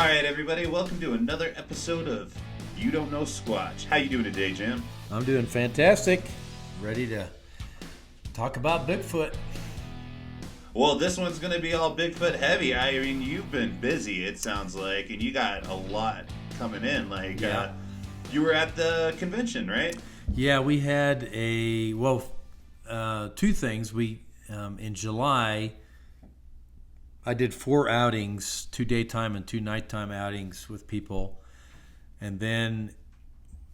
Alright everybody, welcome to another episode of You Don't Know Squatch. How you doing today, Jim? I'm doing fantastic. Ready to talk about Bigfoot. Well, this one's going to be all Bigfoot heavy. I mean, you've been busy, it sounds like, and you got a lot coming in. You were at the convention, right? Yeah, we had two things. In July, I did 4 outings, 2 daytime and 2 nighttime outings with people. And then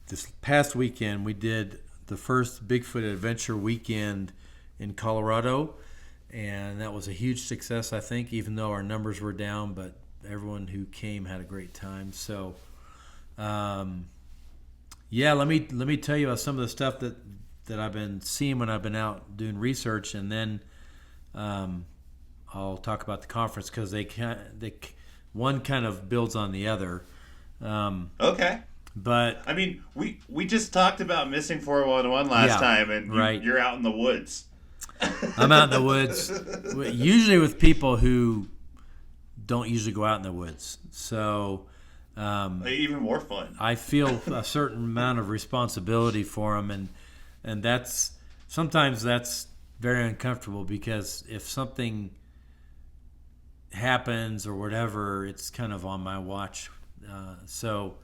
this past weekend, we did the first Bigfoot Adventure Weekend in Colorado. And that was a huge success, I think, even though our numbers were down. But everyone who came had a great time. So, let me tell you about some of the stuff that I've been seeing when I've been out doing research. And then I'll talk about the conference because one kind of builds on the other. Okay. But I mean, we just talked about missing 411 last time, and you're out in the woods. I'm out in the woods, usually with people who don't usually go out in the woods. So even more fun. I feel a certain amount of responsibility for them, and sometimes that's very uncomfortable because if something happens or whatever, it's kind of on my watch. So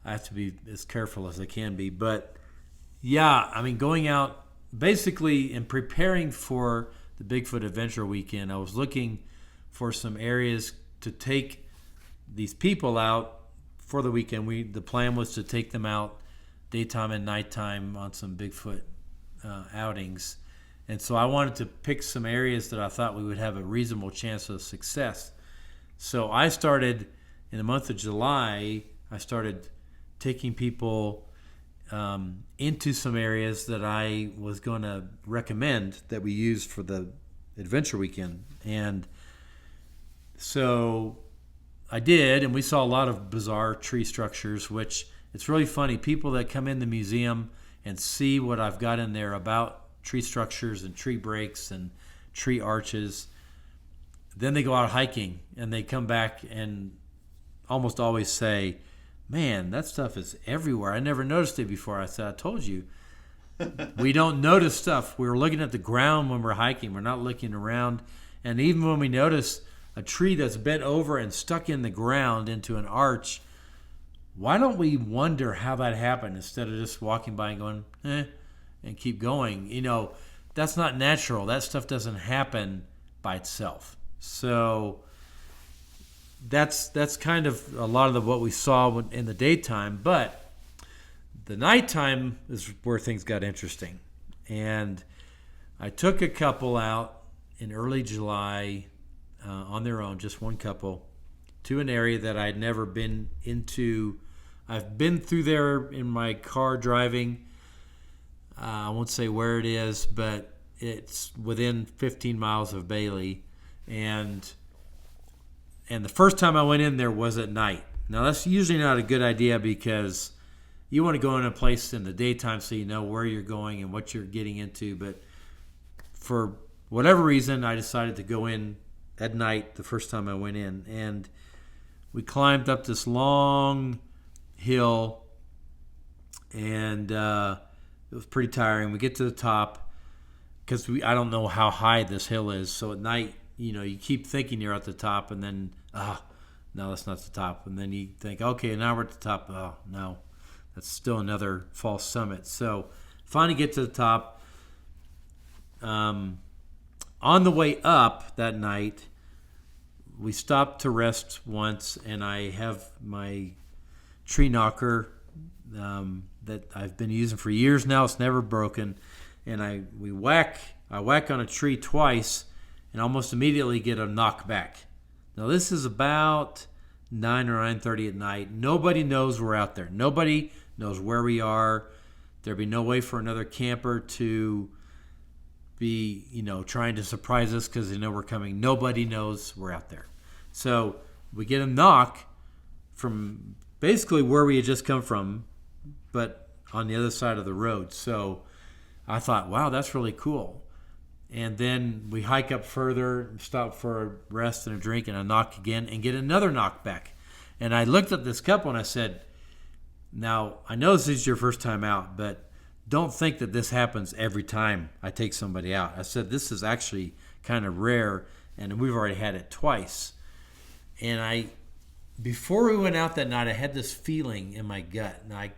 I have to be as careful as I can be. But yeah, I mean, going out basically in preparing for the Bigfoot Adventure Weekend, I was looking for some areas to take these people out for the weekend. The plan was to take them out daytime and nighttime on some Bigfoot outings. And so I wanted to pick some areas that I thought we would have a reasonable chance of success. So I started, in the month of July, I started taking people into some areas that I was going to recommend that we use for the Adventure Weekend. And so I did, and we saw a lot of bizarre tree structures, which it's really funny. People that come in the museum and see what I've got in there about tree structures and tree breaks and tree arches, then they go out hiking and they come back and almost always say, "Man, that stuff is everywhere. I never noticed it before." I said, "I told you." We don't notice stuff. We were looking at the ground when we're hiking. We're not looking around. And even when we notice a tree that's bent over and stuck in the ground into an arch, why don't we wonder how that happened instead of just walking by and going, and keep going? You know, that's not natural. That stuff doesn't happen by itself. So that's kind of a lot of what we saw in the daytime. But the nighttime is where things got interesting. And I took a couple out in early July on their own, just one couple, to an area that I'd never been into. I've been through there in my car driving. I won't say where it is, but it's within 15 miles of Bailey. And the first time I went in there was at night. Now, that's usually not a good idea because you want to go in a place in the daytime so you know where you're going and what you're getting into. But for whatever reason, I decided to go in at night the first time I went in. And we climbed up this long hill, and it was pretty tiring. We get to the top because I don't know how high this hill is. So at night, you keep thinking you're at the top, and then, no, that's not the top. And then you think, okay, now we're at the top. Oh, no, that's still another false summit. So finally get to the top. On the way up that night, we stopped to rest once, and I have my tree knocker that I've been using for years now. It's never broken. And I whack on a tree twice and almost immediately get a knockback. Now this is about 9 or 9:30 at night. Nobody knows we're out there. Nobody knows where we are. There'd be no way for another camper to be, trying to surprise us because they know we're coming. Nobody knows we're out there. So we get a knock from basically where we had just come from, but on the other side of the road. So I thought, wow, that's really cool. And then we hike up further, stop for a rest and a drink and a knock again and get another knock back. And I looked at this couple and I said, now, I know this is your first time out, but don't think that this happens every time I take somebody out. I said, this is actually kind of rare, and we've already had it twice. And before we went out that night, I had this feeling in my gut. And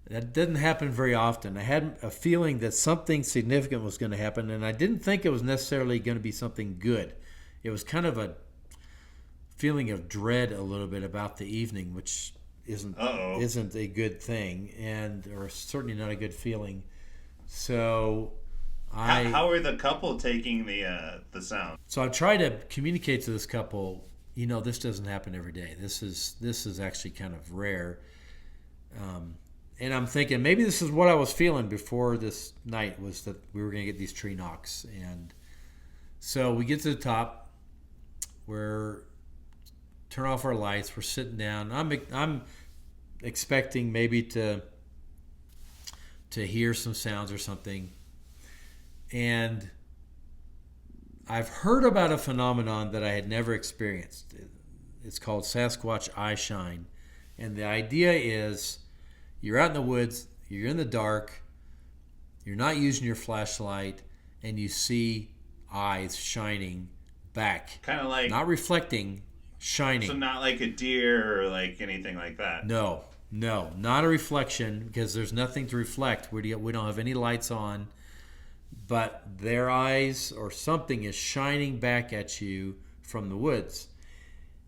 that didn't happen very often. I had a feeling that something significant was going to happen, and I didn't think it was necessarily going to be something good. It was kind of a feeling of dread a little bit about the evening, which isn't a good thing, or certainly not a good feeling. So how are the couple taking the sound? So I try to communicate to this couple, this doesn't happen every day. This is actually kind of rare. And I'm thinking maybe this is what I was feeling before this night, was that we were going to get these tree knocks. And so we get to the top, turn off our lights, we're sitting down. I'm expecting maybe to hear some sounds or something. And I've heard about a phenomenon that I had never experienced. It's called Sasquatch eye shine. And the idea is you're out in the woods, you're in the dark, you're not using your flashlight, and you see eyes shining back. Kind of like... Not reflecting, shining. So not like a deer or like anything like that? No, not a reflection, because there's nothing to reflect. We don't have any lights on. But their eyes or something is shining back at you from the woods.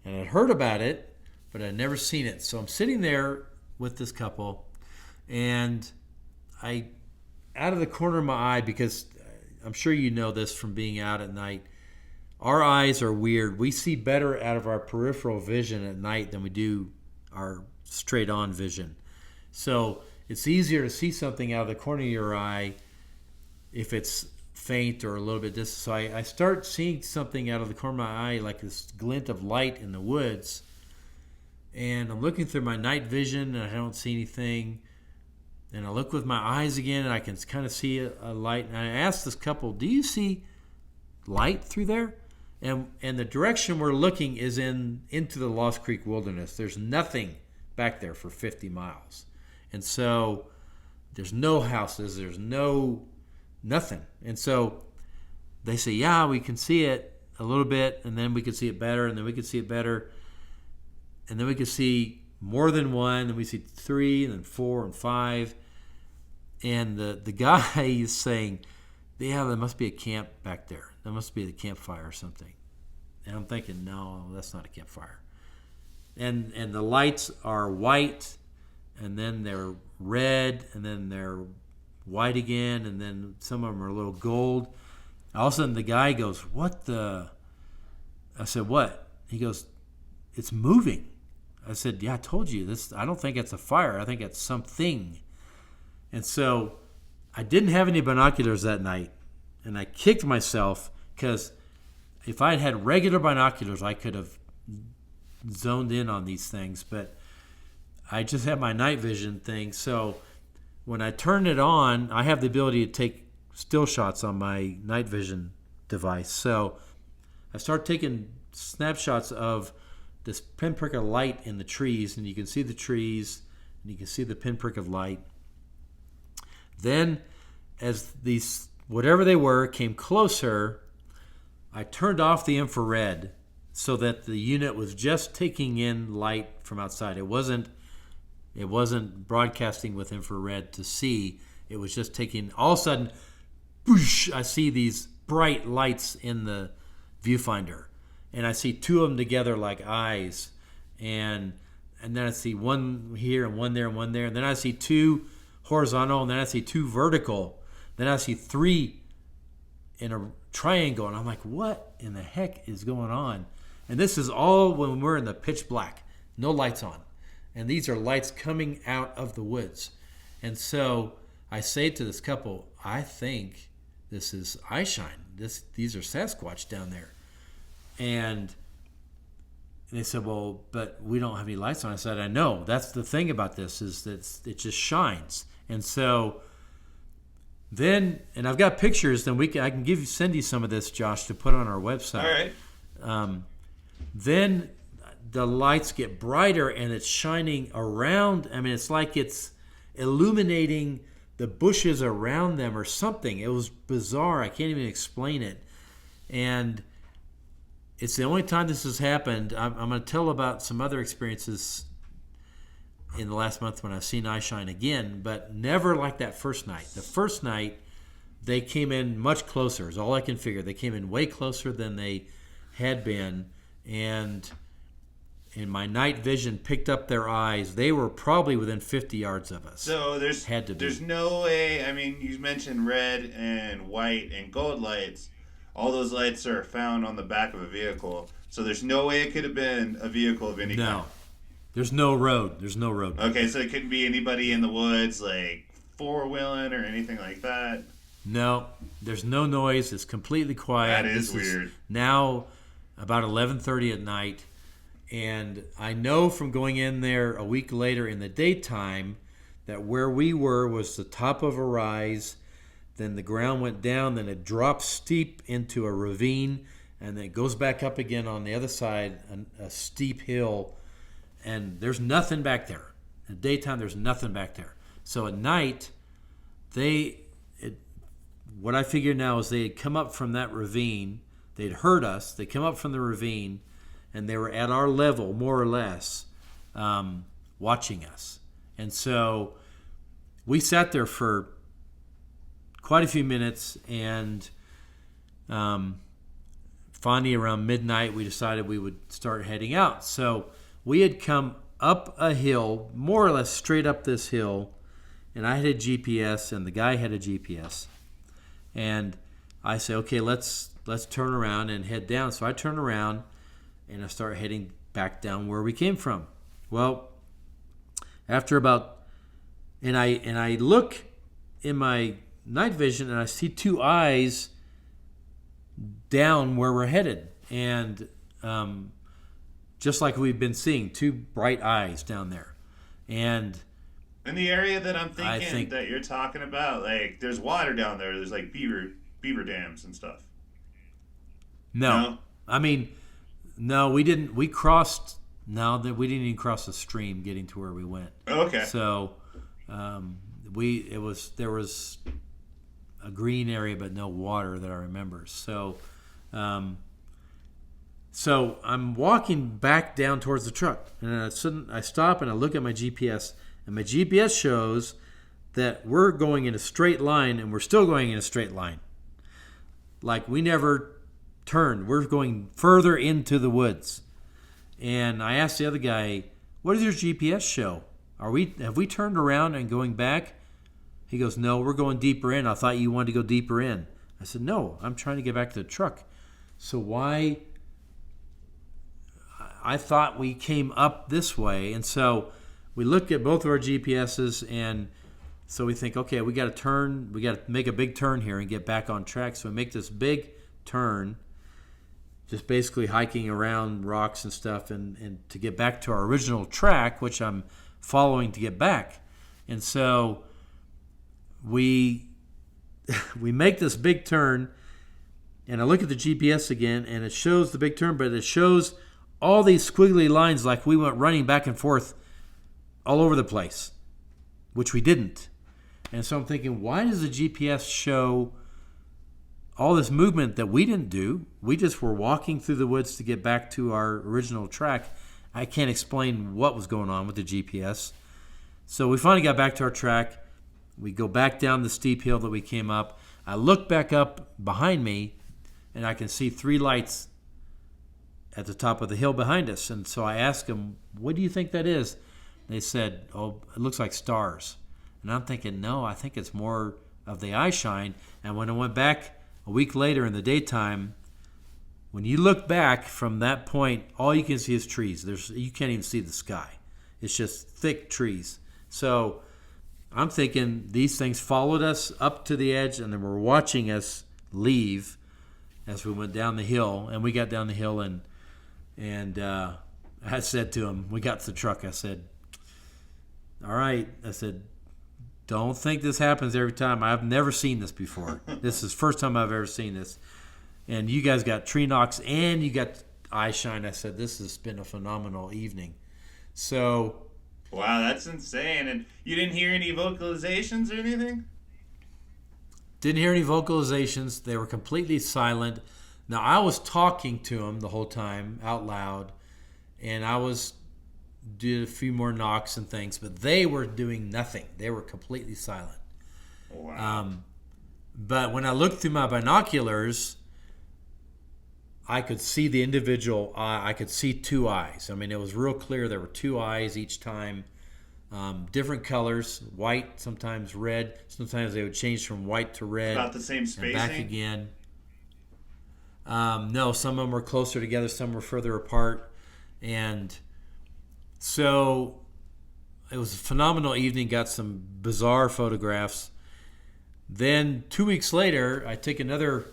And I'd heard about it, but I'd never seen it. So I'm sitting there with this couple, and out of the corner of my eye, because I'm sure you know this from being out at night, our eyes are weird. We see better out of our peripheral vision at night than we do our straight-on vision. So it's easier to see something out of the corner of your eye if it's faint or a little bit distant. So I start seeing something out of the corner of my eye, like this glint of light in the woods. And I'm looking through my night vision, and I don't see anything. And I look with my eyes again, and I can kind of see a light. And I asked this couple, do you see light through there? And the direction we're looking is into the Lost Creek Wilderness. There's nothing back there for 50 miles. And so there's no houses. There's nothing. And so they say, yeah, we can see it a little bit, and then we can see it better, and then we can see it better. And then we can see more than one, and we see 3, and then 4, and 5. And the guy is saying, yeah, there must be a camp back there. There must be a campfire or something. And I'm thinking, no, that's not a campfire. And the lights are white, and then they're red, and then they're white again, and then some of them are a little gold. All of a sudden, the guy goes, what the... I said, what? He goes, it's moving. I said, yeah, I told you this. I don't think it's a fire. I think it's something. And so I didn't have any binoculars that night, and I kicked myself, because if I had regular binoculars, I could have zoned in on these things, but I just had my night vision thing. So when I turn it on, I have the ability to take still shots on my night vision device. So I start taking snapshots of this pinprick of light in the trees, and you can see the trees, and you can see the pinprick of light. Then, as these, whatever they were, came closer, I turned off the infrared so that the unit was just taking in light from outside. It wasn't broadcasting with infrared to see. It was just taking, all of a sudden, whoosh, I see these bright lights in the viewfinder. And I see 2 of them together like eyes. And then I see one here and one there and one there. And then I see 2 horizontal, and then I see 2 vertical. Then I see 3 in a triangle. And I'm like, what in the heck is going on? And this is all when we're in the pitch black. No lights on. And these are lights coming out of the woods. And so I say to this couple, I think this is eye shine. These are Sasquatch down there. And they said, well, but we don't have any lights on. I said, I know. That's the thing about this, is that it just shines. And so then, and I've got pictures, then I can send you some of this, Josh, to put on our website. All right. Then the lights get brighter and it's shining around. I mean, it's like it's illuminating the bushes around them or something. It was bizarre. I can't even explain it. And it's the only time this has happened. I'm going to tell about some other experiences in the last month when I've seen eye shine again, but never like that first night. The first night, they came in much closer, is all I can figure. They came in way closer than they had been, and my night vision picked up their eyes. They were probably within 50 yards of us. So there's no way. I mean, you mentioned red and white and gold lights. All those lights are found on the back of a vehicle. So there's no way it could have been a vehicle of any kind. No. There's no road. Okay, so it couldn't be anybody in the woods, like four-wheeling or anything like that? No. There's no noise. It's completely quiet. That is weird. Now about 11:30 at night. And I know from going in there a week later in the daytime that where we were was the top of a rise. Then the ground went down. Then it dropped steep into a ravine. And then it goes back up again on the other side, a steep hill. And there's nothing back there. In the daytime, there's nothing back there. So at night, what I figure now is they had come up from that ravine. They'd heard us. They come up from the ravine. And they were at our level, more or less, watching us. And so we sat there for quite a few minutes, and finally around midnight, we decided we would start heading out. So we had come up a hill, more or less straight up this hill, and I had a GPS, and the guy had a GPS. And I said, okay, let's turn around and head down. So I turn around, and I start heading back down where we came from. Well, after about, and I look in my night vision, and I see two eyes down where we're headed, and just like we've been seeing, two bright eyes down there. And in the area that I'm thinking that you're talking about, like there's water down there. There's like beaver dams and stuff. No? I mean, no, we didn't. We crossed. No, that we didn't even cross the stream getting to where we went. Okay. So, there was a green area but no water that I remember. So, so I'm walking back down towards the truck, and I stop and I look at my GPS, and my GPS shows that we're going in a straight line, and we're still going in a straight line. Like we never turned. We're going further into the woods. And I asked the other guy, what does your GPS show? Have we turned around and going back? He goes, no, we're going deeper in. I thought you wanted to go deeper in. I said, no, I'm trying to get back to the truck. So why? I thought we came up this way. And so we look at both of our GPSs, and so we think, okay, we got to turn. We got to make a big turn here and get back on track. So we make this big turn, just basically hiking around rocks and stuff, and to get back to our original track, which I'm following to get back. And so we make this big turn, and I look at the GPS again, and it shows the big turn, but it shows all these squiggly lines like we went running back and forth all over the place, which we didn't. And so I'm thinking, why does the GPS show all this movement that we didn't do? We just were walking through the woods to get back to our original track. I can't explain what was going on with the GPS. So we finally got back to our track. We go back down the steep hill that we came up. I look back up behind me, and I can see three lights at the top of the hill behind us. And so I asked them, what do you think that is? They said, oh, it looks like stars. And I'm thinking, no, I think it's more of the eye shine. And when I went back a week later in the daytime, when you look back from that point, all you can see is trees. You can't even see the sky. It's just thick trees. So I'm thinking these things followed us up to the edge, and then were watching us leave as we went down the hill. And we got down the hill, and I said to him, we got to the truck, I said, all right, I said, don't think this happens every time. I've never seen this before. This is the first time I've ever seen this. And you guys got tree knocks, and you got eye shine. I said, this has been a phenomenal evening. So, wow, that's insane. And you didn't hear any vocalizations or anything? didn't hear any vocalizations. They were completely silent. Now, I was talking to them the whole time out loud, and did a few more knocks and things, but they were doing nothing. They were completely silent. Wow. But when I looked through my binoculars, I could see the individual eye. I could see two eyes. I mean, it was real clear. There were two eyes each time, different colors, white, sometimes red. Sometimes they would change from white to red. About the same spacing? And back again. No, some of them were closer together, some were further apart. And so it was a phenomenal evening, got some bizarre photographs. Then 2 weeks later, I took another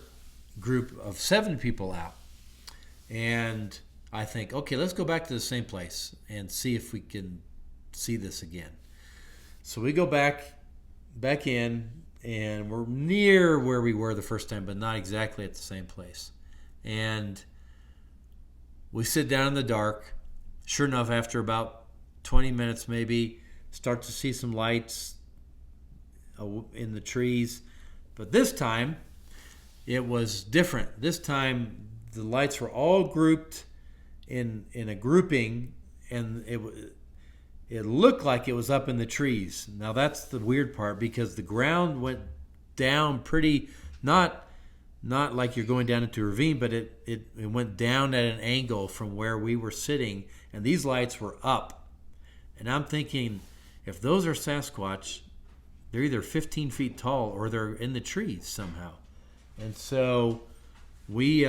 group of 7 people out. And I think, okay, let's go back to the same place and see if we can see this again. So we go back in, and we're near where we were the first time, but not exactly at the same place. And we sit down in the dark. Sure enough, after about 20 minutes maybe, start to see some lights in the trees. But this time, it was different. This time, the lights were all grouped in a grouping, and it looked like it was up in the trees. Now, that's the weird part, because the ground went down pretty, not like you're going down into a ravine, but it went down at an angle from where we were sitting, and these lights were up. And I'm thinking, if those are Sasquatch, they're either 15 feet tall or they're in the trees somehow. And so we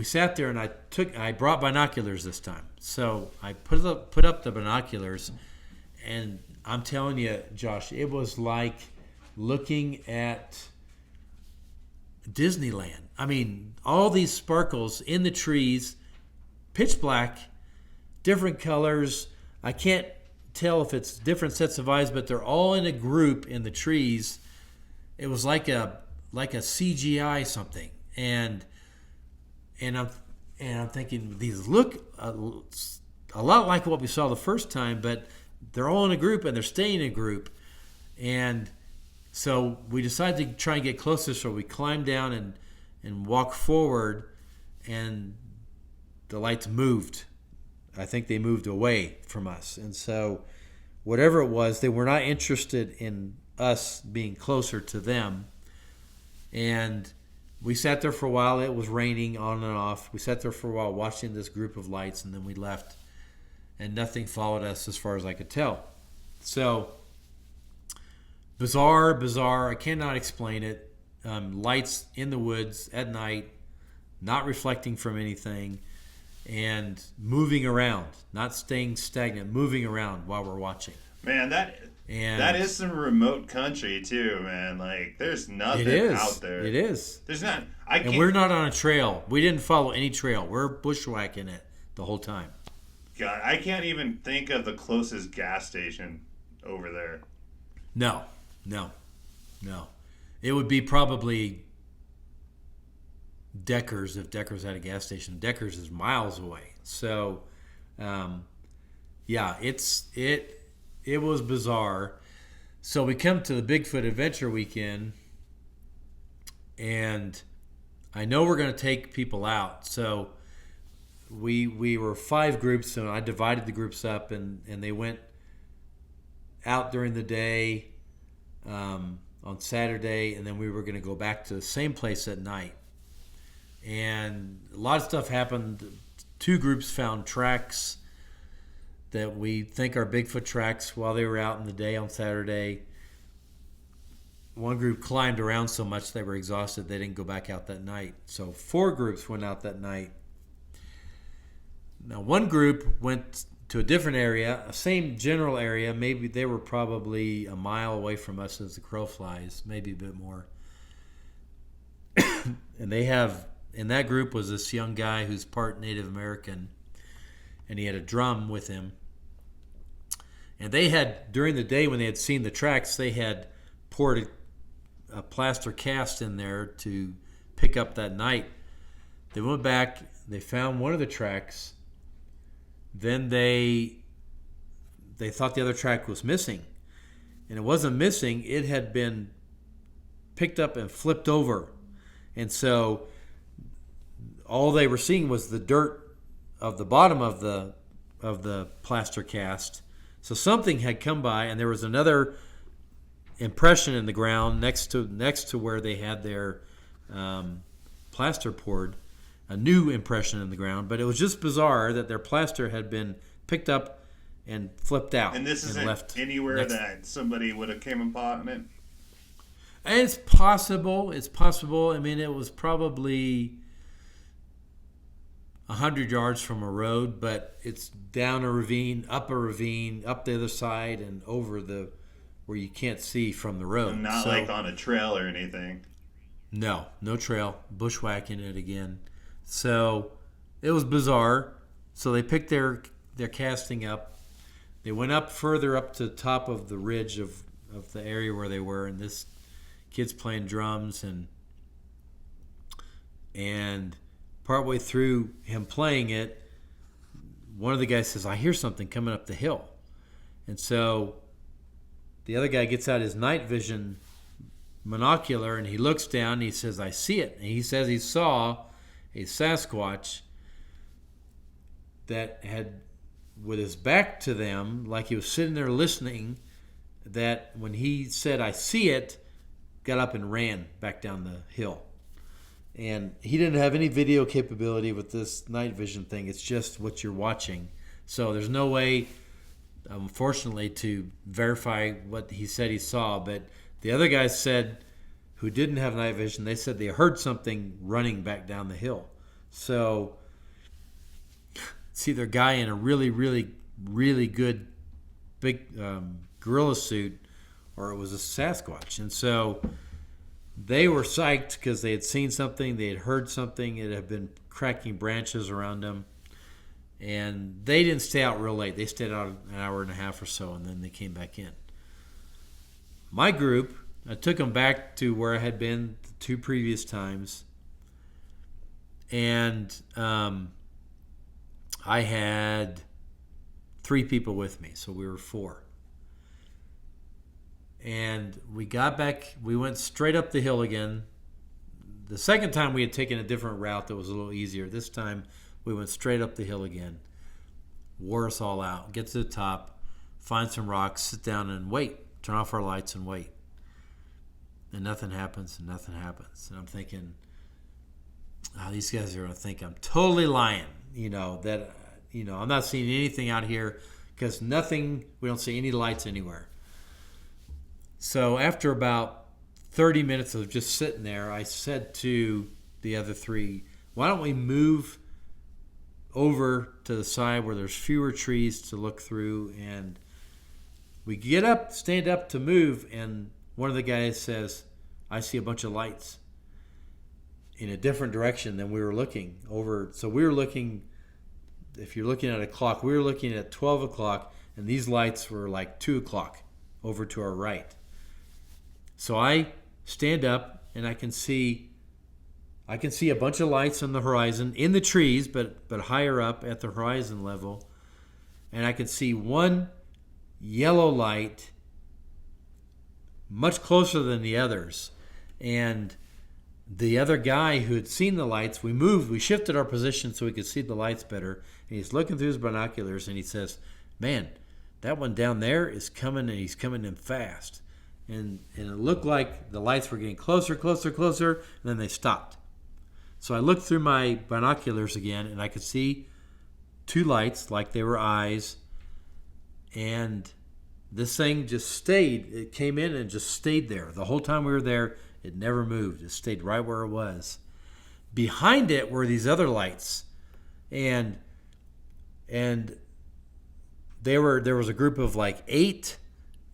sat there, and I brought binoculars this time. So I put up the binoculars, and I'm telling you, Josh, it was like looking at Disneyland. I mean, all these sparkles in the trees, pitch black, different colors. I can't tell if it's different sets of eyes, but they're all in a group in the trees. It was like a CGI something, and I'm thinking, these look a lot like what we saw the first time, but they're all in a group and they're staying in a group. And so we decided to try and get closer, so we climbed down and walked forward, and the lights moved. I think they moved away from us. And so whatever it was, they were not interested in us being closer to them. And we sat there for a while. It was raining on and off. We sat there for a while watching this group of lights, and then we left. And nothing followed us as far as I could tell. So bizarre. I cannot explain it. Lights in the woods at night, not reflecting from anything, and moving around, not staying stagnant, moving around while we're watching. Man, that is some remote country too, man. Like, there's nothing out there. It is. There's not. And we're not on a trail. We didn't follow any trail. We're bushwhacking it the whole time. God, I can't even think of the closest gas station over there. No. It would be probably Deckers, if Deckers had a gas station. Deckers is miles away. So, yeah, it was bizarre. So we come to the Bigfoot Adventure Weekend, and I know we're going to take people out. So we were 5 groups, and I divided the groups up, and they went out during the day on Saturday, and then we were going to go back to the same place at night. And a lot of stuff happened. 2 groups found tracks that we think are Bigfoot tracks while they were out in the day on Saturday. One group climbed around so much they were exhausted they didn't go back out that night. So 4 groups went out that night. Now, one group went to a different area, a same general area. Maybe they were probably a mile away from us as the crow flies, maybe a bit more. And in that group was this young guy who's part Native American, and he had a drum with him. And they had, during the day when they had seen the tracks, they had poured a plaster cast in there to pick up that night. They went back. They found one of the tracks. Then they thought the other track was missing. And it wasn't missing. It had been picked up and flipped over. And so all they were seeing was the dirt of the bottom of the plaster cast. So something had come by, and there was another impression in the ground next to where they had their plaster poured, a new impression in the ground. But it was just bizarre that their plaster had been picked up and flipped out. And this isn't left anywhere that somebody would have came upon it? It's possible. It's possible. I mean, it was probably 100 yards from a road, but it's down a ravine, up the other side, and over where you can't see from the road. And not like on a trail or anything. No trail. Bushwhacking it again. So it was bizarre. So they picked their casting up. They went up further up to the top of the ridge of the area where they were, and this kid's playing drums, and partway through him playing it, one of the guys says, "I hear something coming up the hill." And so the other guy gets out his night vision monocular, and he looks down, and he says, "I see it." And he says he saw a Sasquatch that had, with his back to them, like he was sitting there listening, that when he said, "I see it," got up and ran back down the hill. And he didn't have any video capability with this night vision thing. It's just what you're watching. So there's no way, unfortunately, to verify what he said he saw. But the other guys said, who didn't have night vision, they said they heard something running back down the hill. So it's either a guy in a really, really, really good big gorilla suit, or it was a Sasquatch. And so they were psyched because they had seen something, they had heard something, it had been cracking branches around them. And they didn't stay out real late. They stayed out an hour and a half or so, and then they came back in. My group, I took them back to where I had been the 2 previous times. And I had 3 people with me, so we were 4. And we got back, we went straight up the hill again. The second time we had taken a different route that was a little easier. This time we went straight up the hill again. Wore us all out. Get to the top, find some rocks, sit down and wait. Turn off our lights and wait. And nothing happens, and nothing happens. And I'm thinking, these guys are going to think I'm totally lying. I'm not seeing anything out here because we don't see any lights anywhere. So after about 30 minutes of just sitting there, I said to the other 3, why don't we move over to the side where there's fewer trees to look through? And we stand up to move, and one of the guys says, "I see a bunch of lights in a different direction than we were looking over." So we were looking, if you're looking at a clock, we were looking at 12 o'clock, and these lights were like 2 o'clock over to our right. So I stand up, and I can see a bunch of lights on the horizon in the trees, but higher up at the horizon level. And I can see one yellow light much closer than the others. And the other guy who had seen the lights, we shifted our position so we could see the lights better. And he's looking through his binoculars, and he says, "Man, that one down there is coming, and he's coming in fast." And it looked like the lights were getting closer, and then they stopped. So I looked through my binoculars again, and I could see 2 lights like they were eyes. And this thing just stayed. It came in and just stayed there. The whole time we were there, it never moved. It stayed right where it was. Behind it were these other lights. And there was a group of like 8.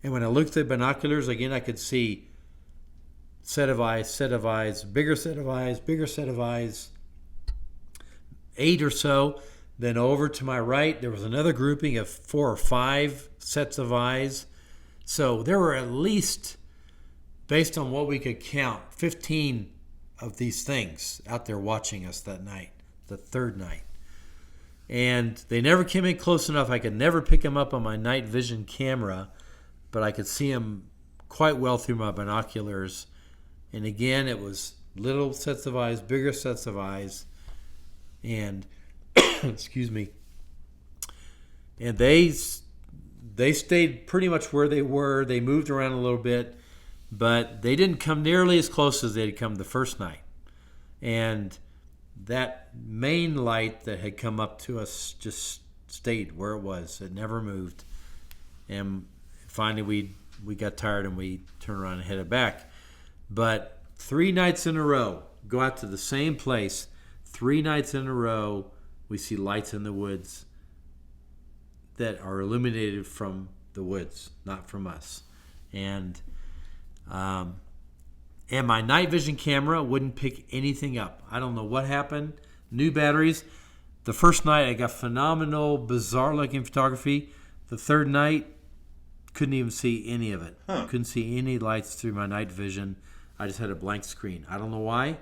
And when I looked at the binoculars, again, I could see set of eyes, bigger set of eyes, 8 or so. Then over to my right, there was another grouping of 4 or 5 sets of eyes. So there were at least, based on what we could count, 15 of these things out there watching us that night, the third night. And they never came in close enough. I could never pick them up on my night vision camera, but I could see them quite well through my binoculars. And again, it was little sets of eyes, bigger sets of eyes, and excuse me. And they stayed pretty much where they were. They moved around a little bit, but they didn't come nearly as close as they'd come the first night. And that main light that had come up to us just stayed where it was. It never moved. And finally we got tired and we turned around and headed back. But 3 nights in a row, go out to the same place. 3 nights in a row, we see lights in the woods that are illuminated from the woods, not from us. And my night vision camera wouldn't pick anything up. I don't know what happened. New batteries. The first night I got phenomenal, bizarre-looking photography. The third night, couldn't even see any of it. Couldn't see any lights through my night vision. I just had a blank screen. I don't know why.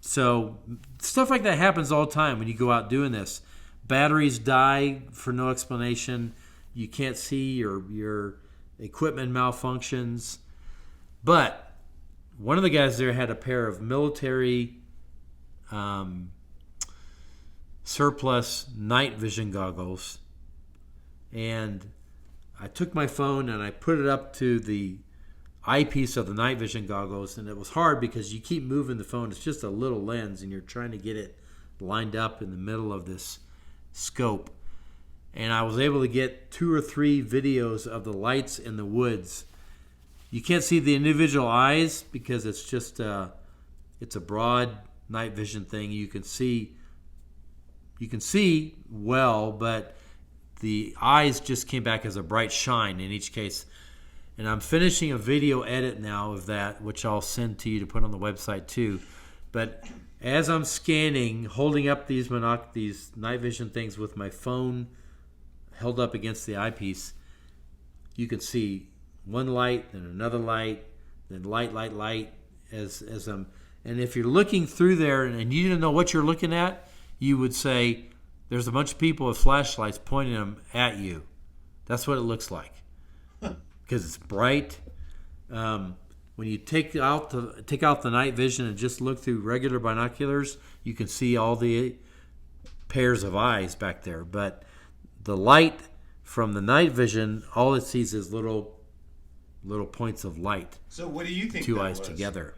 So stuff like that happens all the time when you go out doing this. Batteries die for no explanation. You can't see, your equipment malfunctions. But one of the guys there had a pair of military surplus night vision goggles. And I took my phone and I put it up to the eyepiece of the night vision goggles. And it was hard because you keep moving the phone. It's just a little lens and you're trying to get it lined up in the middle of this scope. And I was able to get 2 or 3 videos of the lights in the woods. You can't see the individual eyes because it's just it's a broad night vision thing. You can see well, but the eyes just came back as a bright shine in each case. And I'm finishing a video edit now of that, which I'll send to you to put on the website too. But as I'm scanning, holding up these night vision things with my phone held up against the eyepiece, you can see one light, then another light, then light as and if you're looking through there and you didn't know what you're looking at, you would say there's a bunch of people with flashlights pointing them at you. That's what it looks like because it's bright. When you take out the night vision and just look through regular binoculars, you can see all the pairs of eyes back there. But the light from the night vision, all it sees is little points of light. So what do you think? 2 eyes together.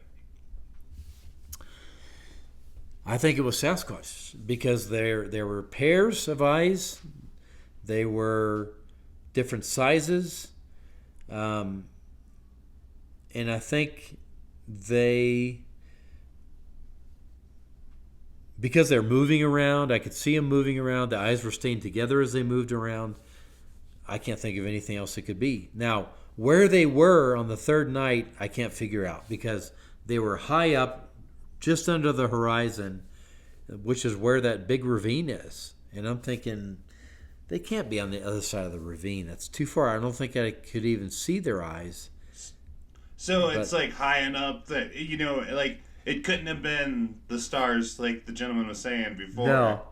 I think it was Sasquatch because there were pairs of eyes. They were different sizes. And I think because they're moving around, I could see them moving around. The eyes were staying together as they moved around. I can't think of anything else it could be. Now, where they were on the third night, I can't figure out because they were high up, just under the horizon, which is where that big ravine is. And I'm thinking, they can't be on the other side of the ravine. That's too far. I don't think I could even see their eyes. So it's like high enough that, like it couldn't have been the stars like the gentleman was saying before. No.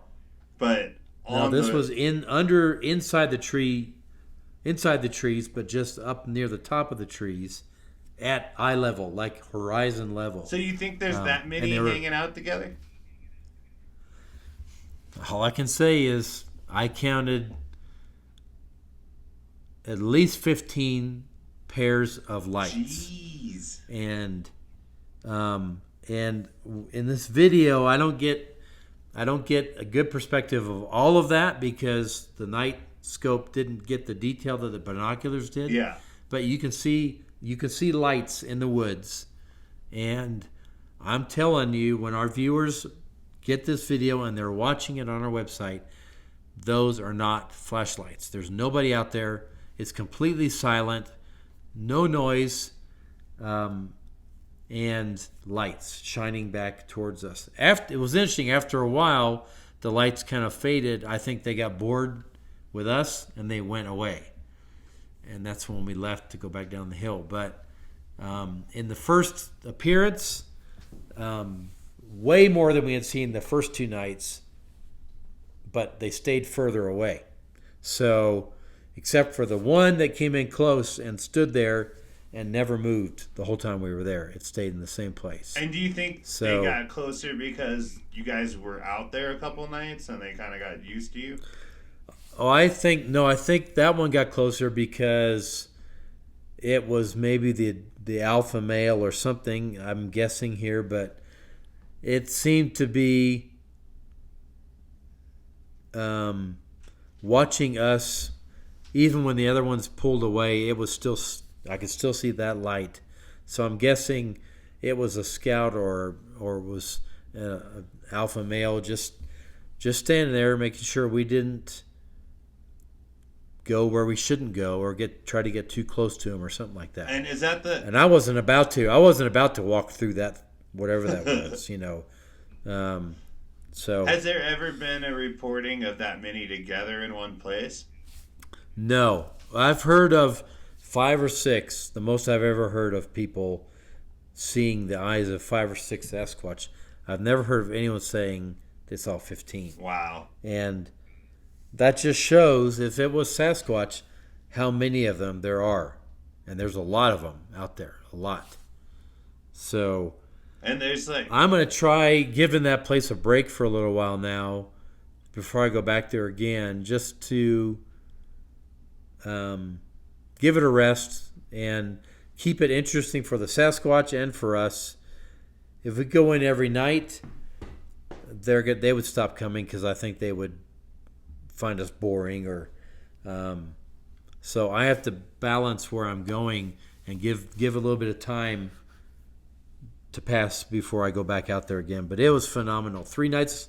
But this was inside the trees, but just up near the top of the trees at eye level, like horizon level. So you think there's that many hanging out together? All I can say is I counted at least 15 pairs of lights. Jeez. And in this video, I don't get a good perspective of all of that because the night scope didn't get the detail that the binoculars did. Yeah. But you can see lights in the woods, and I'm telling you, when our viewers get this video and they're watching it on our website, those are not flashlights. There's nobody out there. It's completely silent, no noise, and lights shining back towards us. It was interesting. After a while, the lights kind of faded. I think they got bored with us and they went away. And that's when we left to go back down the hill. But in the first appearance, way more than we had seen the first 2 nights, but they stayed further away. So, except for the one that came in close and stood there and never moved the whole time we were there. It stayed in the same place. And do you think they got closer because you guys were out there a couple nights and they kind of got used to you? Oh, I think that one got closer because it was maybe the alpha male or something, I'm guessing here, but it seemed to be watching us. Even when the other ones pulled away, it was still, I could still see that light. So I'm guessing it was a scout or was an alpha male just standing there making sure we didn't go where we shouldn't go or try to get too close to him or something like that. And is that And I wasn't about to walk through that, whatever that was, So has there ever been a reporting of that many together in one place? No. I've heard of 5 or 6, the most I've ever heard of people seeing the eyes of 5 or 6 Sasquatch. I've never heard of anyone saying they saw 15. Wow. And that just shows, if it was Sasquatch, how many of them there are. And there's a lot of them out there, a lot. So, and there's I'm going to try giving that place a break for a little while now before I go back there again, just to give it a rest and keep it interesting for the Sasquatch and for us. If we go in every night, they would stop coming because I think they would find us boring, or so I have to balance where I'm going and give a little bit of time to pass before I go back out there again. But it was phenomenal. 3 nights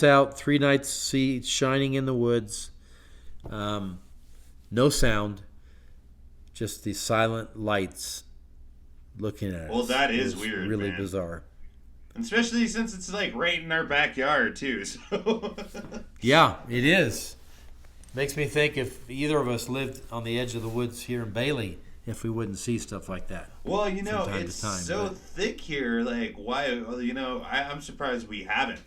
out, 3 nights shining in the woods. No sound, just the silent lights looking at us. Well, that is weird, really man. Bizarre. Especially since it's right in our backyard too. So yeah, it is. Makes me think if either of us lived on the edge of the woods here in Bailey, if we wouldn't see stuff like that. Well, it's so thick here. Why? I'm surprised we haven't.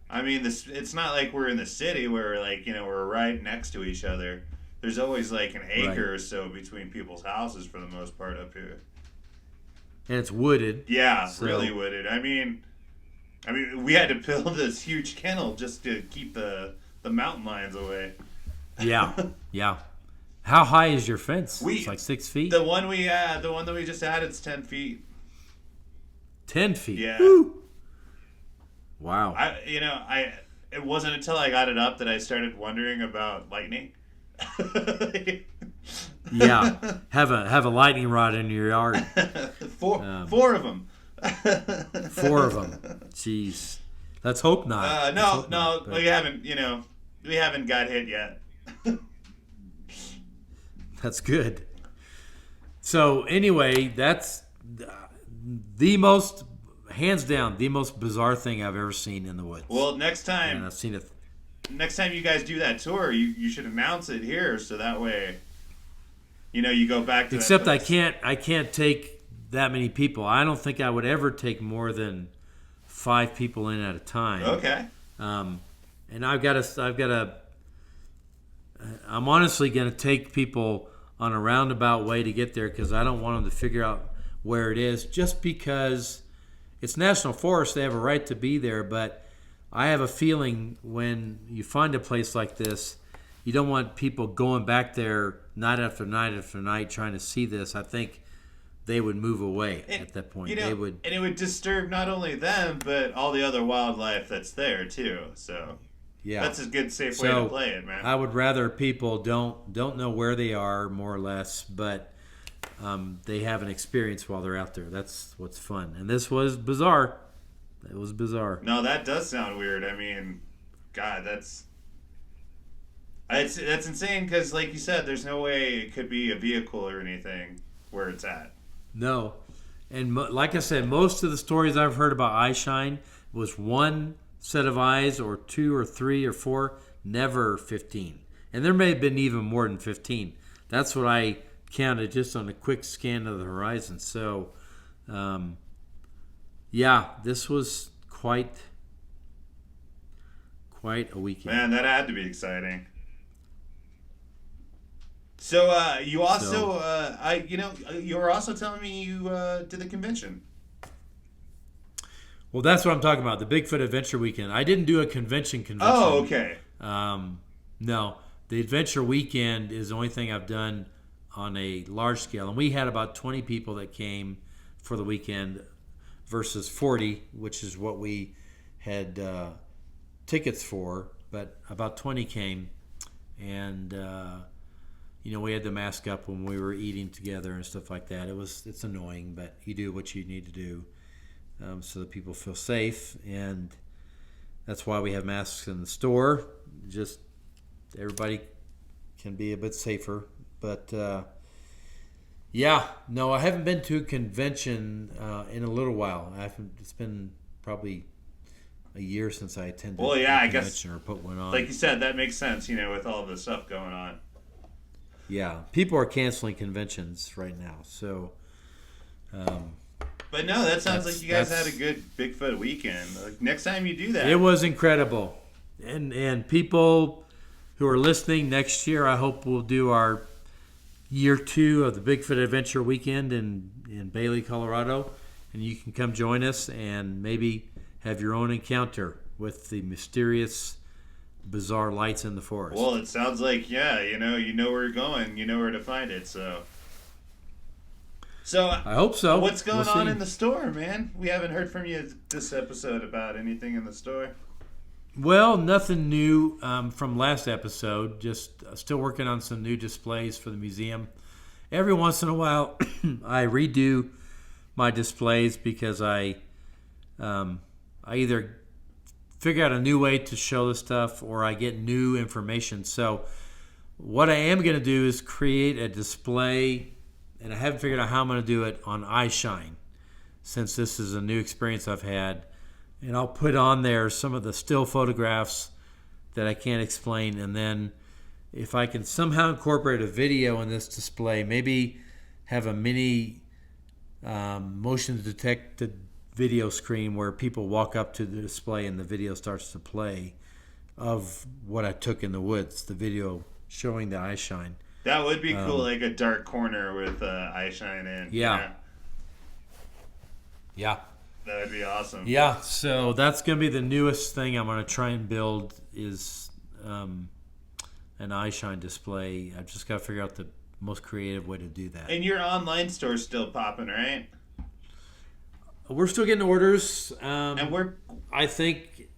I mean, it's not like we're in the city where we're right next to each other. There's always an acre or so between people's houses for the most part up here. And it's wooded. Yeah, really wooded. I mean, we had to build this huge kennel just to keep the mountain lions away. Yeah, yeah. How high is your fence? It's like 6 feet? The one that we just added is 10 feet. 10 feet? Yeah. Woo. Wow. It wasn't until I got it up that I started wondering about lightning. Yeah, have a lightning rod in your yard. Four of them. 4 of them. Jeez. Let's hope not. No. We haven't. We haven't got hit yet. That's good. So anyway, that's hands down the most bizarre thing I've ever seen in the woods. Well, next time, and I've seen it. Next time you guys do that tour, you should announce it here, so that way, you go back to. Except I can't take that many people. I don't think I would ever take more than 5 people in at a time. Okay. And I'm honestly going to take people on a roundabout way to get there because I don't want them to figure out where it is. Just because it's National Forest, they have a right to be there, but I have a feeling when you find a place like this, you don't want people going back there night after night after night trying to see this. I think they would move away at that point. And it would disturb not only them, but all the other wildlife that's there too. So yeah, that's a good, safe way to play it, man. I would rather people don't know where they are, more or less, but they have an experience while they're out there. That's what's fun. And this was bizarre. It was bizarre. No, that does sound weird. I mean, God, that's insane because, like you said, there's no way it could be a vehicle or anything where it's at. No. And like I said, most of the stories I've heard about eye shine was one set of eyes or 2 or 3 or 4, never 15. And there may have been even more than 15. That's what I counted just on a quick scan of the horizon. So, Yeah, this was quite a weekend. Man, that had to be exciting. So you also, you were also telling me you did the convention. Well, that's what I'm talking about. The Bigfoot Adventure Weekend. I didn't do a convention. Oh, okay. No, the Adventure Weekend is the only thing I've done on a large scale, and we had about 20 people that came for the weekend versus 40, which is what we had tickets for. But about 20 came, and we had to mask up when we were eating together and stuff like that. It's annoying, but you do what you need to do so that people feel safe, and that's why we have masks in the store. Just everybody can be a bit safer. But I haven't been to a convention in a little while. It's been probably a year since I attended a convention or put one on. Like you said, that makes sense, with all the stuff going on. Yeah, people are canceling conventions right now, so... but no, that sounds like you guys had a good Bigfoot weekend. Like, next time you do that... It was incredible. And people who are listening, next year I hope we'll do our year 2 of the Bigfoot Adventure Weekend in Bailey, Colorado. And you can come join us and maybe have your own encounter with the mysterious, bizarre lights in the forest. Well, it sounds like, you know where you're going. You know where to find it, So I hope so. What's going on in the store, man? We haven't heard from you this episode about anything in the store. Well, nothing new from last episode. Just still working on some new displays for the museum. Every once in a while, I redo my displays because I either figure out a new way to show the stuff or I get new information. So what I am going to do is create a display, and I haven't figured out how I'm going to do it on iShine, since this is a new experience I've had. And I'll put on there some of the still photographs that I can't explain. And then if I can somehow incorporate a video in this display, maybe have a mini motion detected video screen where people walk up to the display and the video starts to play of what I took in the woods, the video showing the iShine. That would be cool, like a dark corner with iShine in. Yeah. That would be awesome. Yeah, so that's going to be the newest thing I'm going to try and build is an iShine display. I've just got to figure out the most creative way to do that. And your online store's still popping, right? We're still getting orders. And I think...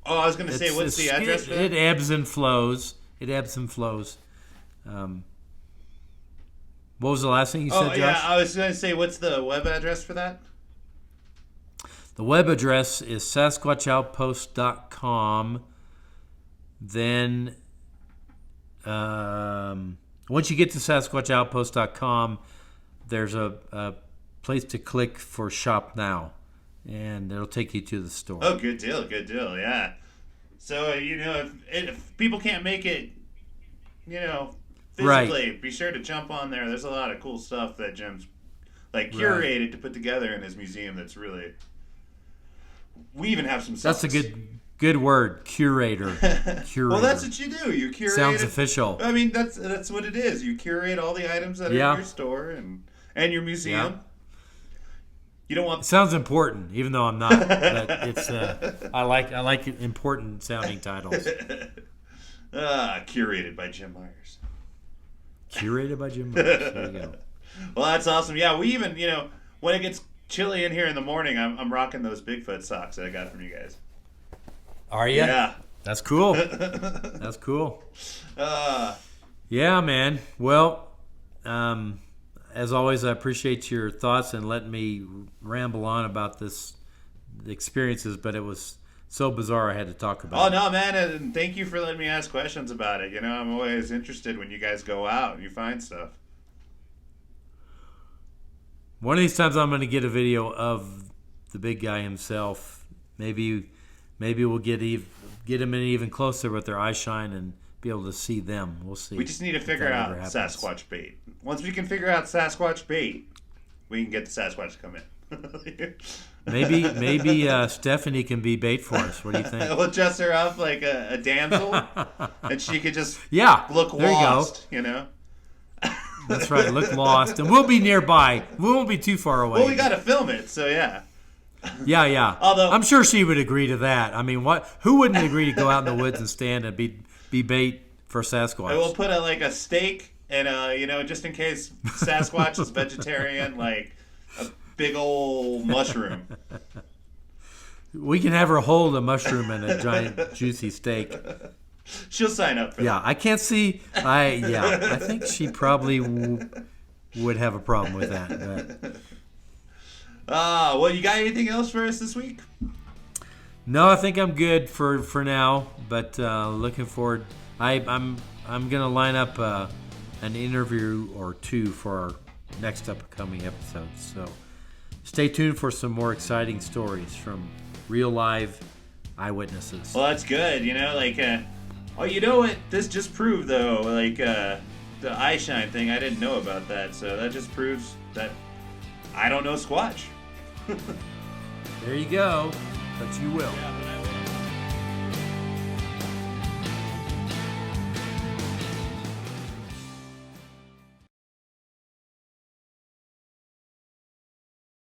Oh, I was going to say, what's the address for that? It ebbs and flows. What was the last thing you said, Josh? Yeah, I was going to say, what's the web address for that? The web address is sasquatchoutpost.com. Then, once you get to sasquatchoutpost.com, there's a place to click for Shop Now, and it'll take you to the store. Oh, good deal, yeah. So, if people can't make it, physically, right, be sure to jump on there. There's a lot of cool stuff that Jim's, curated to put together in his museum that's really... We even have some socks. That's a good word, curator. Well, that's what you do. You curate. Sounds official. I mean, that's what it is. You curate all the items that are in your store and your museum. Yeah. You don't want. It sounds important, even though I'm not. But it's I like important sounding titles. Curated by Jim Myers. Curated by Jim Myers. There you go. Well, that's awesome. Yeah, we even when it gets chilly in here in the morning, I'm rocking those Bigfoot socks that I got from you guys. Are you? Yeah. That's cool. That's cool. Yeah, man. Well, as always, I appreciate your thoughts and letting me ramble on about the experiences, but it was so bizarre I had to talk about it. Oh, no, man, and thank you for letting me ask questions about it. I'm always interested when you guys go out and you find stuff. One of these times I'm going to get a video of the big guy himself. Maybe we'll get him in even closer with their iShine and be able to see them. We'll see. We just need to figure out Sasquatch bait. Once we can figure out Sasquatch bait, we can get the Sasquatch to come in. Maybe Stephanie can be bait for us. What do you think? We'll dress her up like a damsel, and she could just look there lost, you go. That's right, look lost. And we'll be nearby. We won't be too far away. Well, we got to film it, so yeah. Yeah. Although I'm sure she would agree to that. I mean, who wouldn't agree to go out in the woods and stand and be bait for Sasquatch? We'll put a steak and just in case Sasquatch is vegetarian, like a big old mushroom. We can have her hold a mushroom and a giant juicy steak. She'll sign up for that. Yeah, I can't see. I think she probably would have a problem with that. Well, you got anything else for us this week? No, I think I'm good for now. But looking forward, I'm gonna line up an interview or two for our next upcoming episodes. So stay tuned for some more exciting stories from real live eyewitnesses. Well, that's good. You know what this just proved though, the eye shine thing. I didn't know about that, so that just proves that I don't know Squatch. There you go. But you will. Yeah.